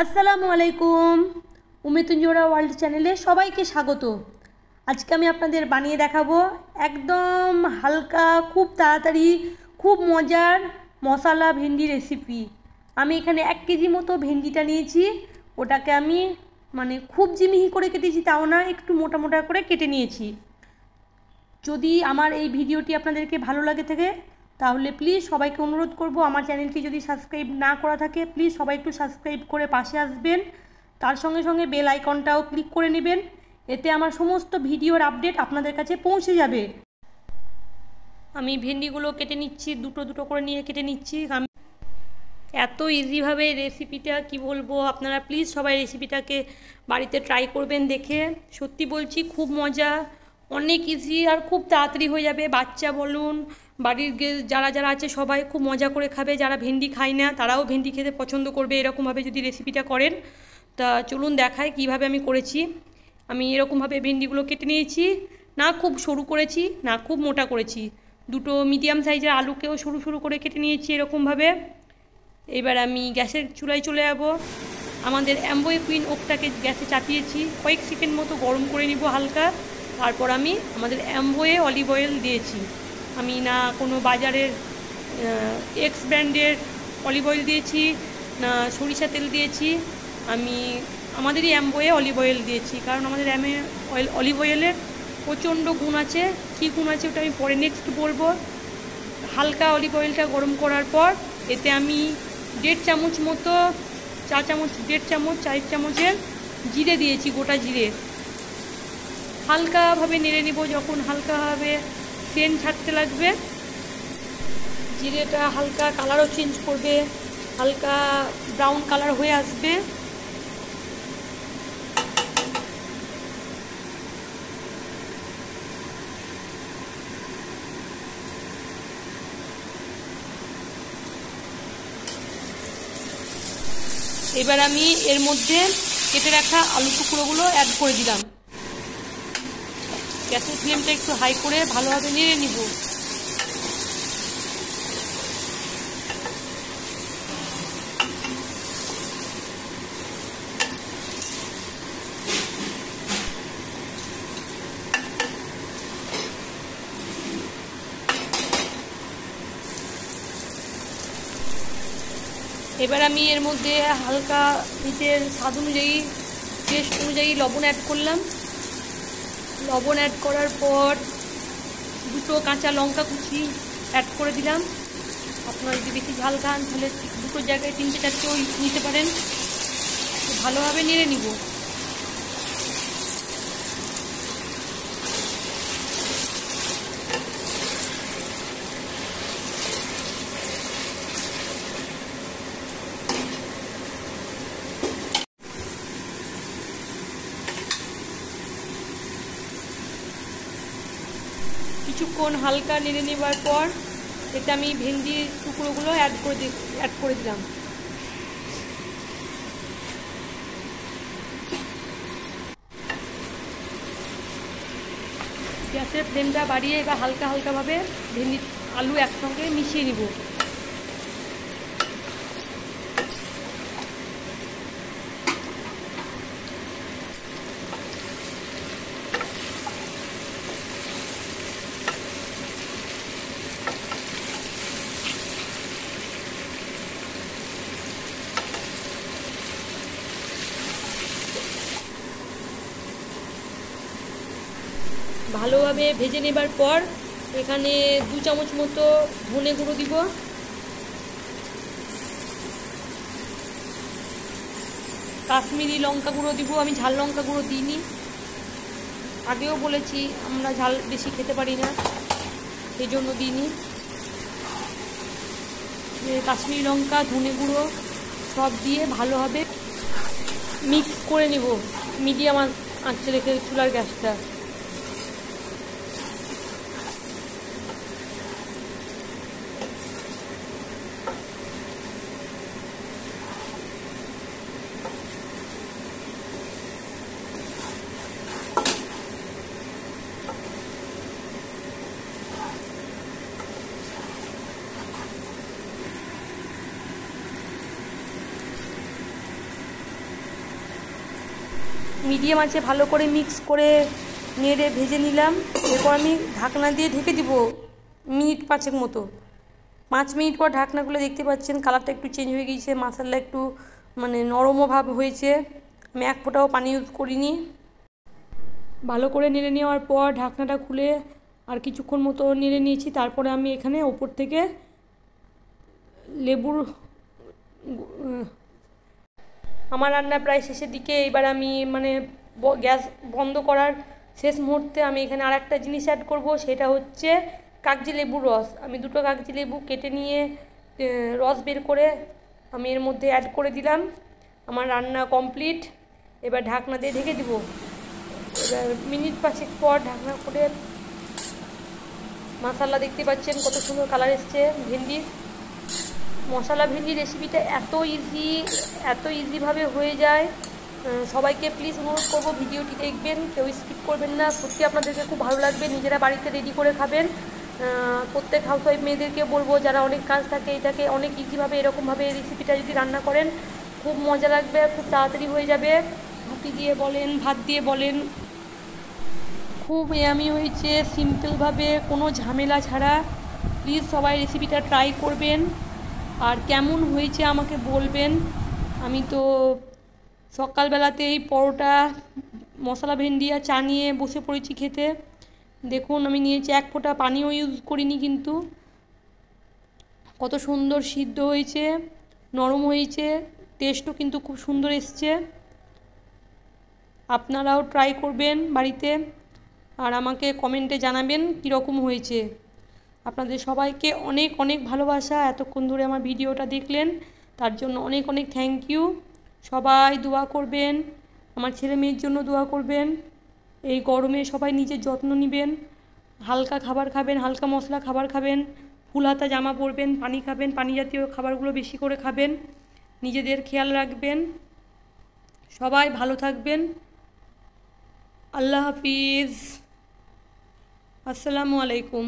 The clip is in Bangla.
আসসালামু আলাইকুম, উমিতুঞ্জোরা ওয়ার্ল্ড চ্যানেলে সবাইকে স্বাগত। আজকে আমি আপনাদের বানিয়ে দেখাবো একদম হালকা, খুব তাড়াতাড়ি, খুব মজার মশলা ভেন্ডি রেসিপি। আমি এখানে 1 কেজি মতো ভেন্ডিটা নিয়েছি। ওটাকে আমি খুব জিমিহি করে কেটেছি তাও না, একটু মোটা মোটা করে কেটে নিয়েছি। যদি আমার এই ভিডিওটি আপনাদেরকে ভালো লাগে থাকে তাহলে প্লিজ সবাইকে অনুরোধ করব, আমার চ্যানেলটি যদি সাবস্ক্রাইব না করা থাকে প্লিজ সবাই একটু সাবস্ক্রাইব করে পাশে আসবেন। তার সঙ্গে সঙ্গে বেল আইকনটাও ক্লিক করে নেবেন, এতে আমার সমস্ত ভিডিওর আপডেট আপনাদের কাছে পৌঁছে যাবে। আমি ভেন্ডিগুলো কেটে নিচ্ছি, দুটো দুটো করে নিয়ে কেটে নিচ্ছি। আমি এত ইজিভাবে রেসিপিটা কি বলবো, আপনারা প্লিজ সবাই রেসিপিটাকে বাড়িতে ট্রাই করবেন। দেখে সত্যি বলছি খুব মজা, অনেক ইজি আর খুব তাড়াতাড়ি হয়ে যাবে। বাচ্চা বলুন, বাড়ির যারা যারা আছে সবাই খুব মজা করে খাবে। যারা ভেন্ডি খায় না তারাও ভেন্ডি খেতে পছন্দ করবে এরকমভাবে যদি রেসিপিটা করেন। তা চলুন দেখাই কিভাবে আমি করেছি। আমি এরকমভাবে ভেন্ডিগুলো কেটে নিয়েছি, না খুব সরু করেছি না খুব মোটা করেছি। দুটো মিডিয়াম সাইজের আলুকেও সরু সরু করে কেটে নিয়েছি এরকমভাবে। এবার আমি গ্যাসের চুলায় চলে যাব। আমাদের অ্যাম্বোয়ে কুইন ওকটাকে গ্যাসে চাপিয়েছি, কয়েক সেকেন্ড মতো গরম করে নিব হালকা। তারপর আমি আমাদের অ্যাম্বোয়ে অলিভ অয়েল দিয়েছি। আমি না কোনো বাজারের এক্স ব্র্যান্ডের অলিভ অয়েল দিয়েছি না সরিষা তেল দিয়েছি, আমি আমাদেরই অ্যাম্বোয়ে অলিভ অয়েল দিয়েছি। কারণ আমাদের অলিভ অয়েলের প্রচণ্ড গুণ আছে। কী গুণ আছে ওটা আমি পরে নেক্সট বলবো। হালকা অলিভ অয়েলটা গরম করার পর এতে আমি 1.5 চামচ মতো, 4 চামচ, 1.5 চামচ, 4 চামচের জিরে দিয়েছি, গোটা জিরে। হালকাভাবে নেড়ে নিব। যখন হালকাভাবে সেন্ট ছাড়তে লাগবে, জিরেটা হালকা কালারও চেঞ্জ করবে, হালকা ব্রাউন কালার হয়ে আসবে, এবার আমি এর মধ্যে কেটে রাখা আলু টুকরোগুলো অ্যাড করে দিলাম। গ্যাসের ফ্লেমটা একটু হাই করে ভালোভাবে নেড়ে নিব। এবার আমি এর মধ্যে হালকা নিজের স্বাদ অনুযায়ী, টেস্ট অনুযায়ী লবণ অ্যাড করলাম। লবণ অ্যাড করার পর দুটো কাঁচা লঙ্কা কুচি অ্যাড করে দিলাম। আপনারা যদি বেশি ঝাল খান তাহলে দুটোর জায়গায় 3-4টেও নিতে পারেন। ভালোভাবে নেড়ে নিব। কিছুক্ষণ হালকা নেড়ে নেবার পর এতে আমি ভেন্ডির টুকরোগুলো অ্যাড করে দিলাম। গ্যাসের ফ্লেমটা বাড়িয়ে এবার হালকা হালকাভাবে ভেন্ডি আলু একসঙ্গে মিশিয়ে নিব। ভালোভাবে ভেজে নেবার পর এখানে 2 চামচ মতো ধনে গুঁড়ো দিব। কাশ্মীরি লঙ্কা গুঁড়ো দিব। আমি ঝাল লঙ্কা গুঁড়ো দিইনি, আগেও বলেছি আমরা ঝাল বেশি খেতে পারি না, সেই জন্য দিইনি। কাশ্মীরি লঙ্কা, ধনে গুঁড়ো সব দিয়ে ভালোভাবে মিক্স করে নেব মিডিয়াম আঁচে রেখে চুলার গ্যাসটা। মিডিয়াম আছে ভালো করে মিক্স করে নেড়ে ভেজে নিলাম। এরপর আমি ঢাকনা দিয়ে ঢেকে দিব মিনিট 5 মতো। 5 মিনিট পর ঢাকনাগুলো দেখতে পাচ্ছেন কালারটা একটু চেঞ্জ হয়ে গিয়েছে, মশলা একটু মানে নরমও ভাব হয়েছে। আমি এক ফোঁটাও পানি ইউজ করিনি। ভালো করে নেড়ে নেওয়ার পর ঢাকনাটা খুলে আর কিছুক্ষণ মতো নেড়ে নিয়েছি। তারপরে আমি এখানে ওপর থেকে লেবুর, আমার রান্না প্রায় শেষের দিকে। এবার আমি মানে গ্যাস বন্ধ করার শেষ মুহূর্তে আমি এখানে আর একটা জিনিস অ্যাড করব, সেটা হচ্ছে কাগজি লেবুর রস। আমি 2টো কাগজি লেবু কেটে নিয়ে রস বের করে আমি এর মধ্যে অ্যাড করে দিলাম। আমার রান্না কমপ্লিট। এবার ঢাকনা দিয়ে ঢেকে দিব। এবার মিনিট 5 পর ঢাকনা খুলে মশলা দেখতে পাচ্ছেন কত সুন্দর কালার এসছে ভেন্ডির। মশলা ভেন্ডি রেসিপিটা এত ইজিভাবে হয়ে যায়। সবাইকে প্লিজ অনুরোধ করবো ভিডিওটি দেখবেন, কেউ স্কিপ করবেন না। সত্যি আপনাদেরকে খুব ভালো লাগবে, নিজেরা বাড়িতে রেডি করে খাবেন। প্রত্যেক হাউসওয়াইফ মেয়েদেরকে বলবো যারা অনেক কাজ থাকে এটাকে অনেক ইজিভাবে এরকমভাবে এই রেসিপিটা যদি রান্না করেন খুব মজা লাগবে, খুব তাড়াতাড়ি হয়ে যাবে। রুটি দিয়ে বলেন, ভাত দিয়ে বলেন, খুব ইয়ামি হয়েছে সিম্পলভাবে, কোনো ঝামেলা ছাড়া। প্লিজ সবাই রেসিপিটা ট্রাই করবেন আর কেমন হয়েছে আমাকে বলবেন। আমি তো সকালবেলাতেই পরোটা, মশলা ভেন্ডি আর চা নিয়ে বসে পড়েছি খেতে। দেখুন আমি নিয়েছি, এক ফোঁটা পানিও ইউজ করিনি, কিন্তু কত সুন্দর সিদ্ধ হয়েছে, নরম হয়েছে, টেস্টও কিন্তু খুব সুন্দর এসছে। আপনারাও ট্রাই করবেন বাড়িতে আর আমাকে কমেন্টে জানাবেন কীরকম হয়েছে। আপনাদের সবাইকে অনেক অনেক ভালোবাসা। এতক্ষণ ধরে আমার ভিডিওটা দেখলেন তার জন্য অনেক অনেক থ্যাংক ইউ। সবাই দোয়া করবেন, আমার ছেলে মেয়ের জন্য দোয়া করবেন। এই গরমে সবাই নিজের যত্ন নেবেন, হালকা খাবার খাবেন, হালকা মশলা খাবার খাবেন, ফুল হাতা জামা পরবেন, পানি খাবেন, পানি জাতীয় খাবারগুলো বেশি করে খাবেন, নিজেদের খেয়াল রাখবেন। সবাই ভালো থাকবেন। আল্লাহ হাফিজ। আসসালামু আলাইকুম।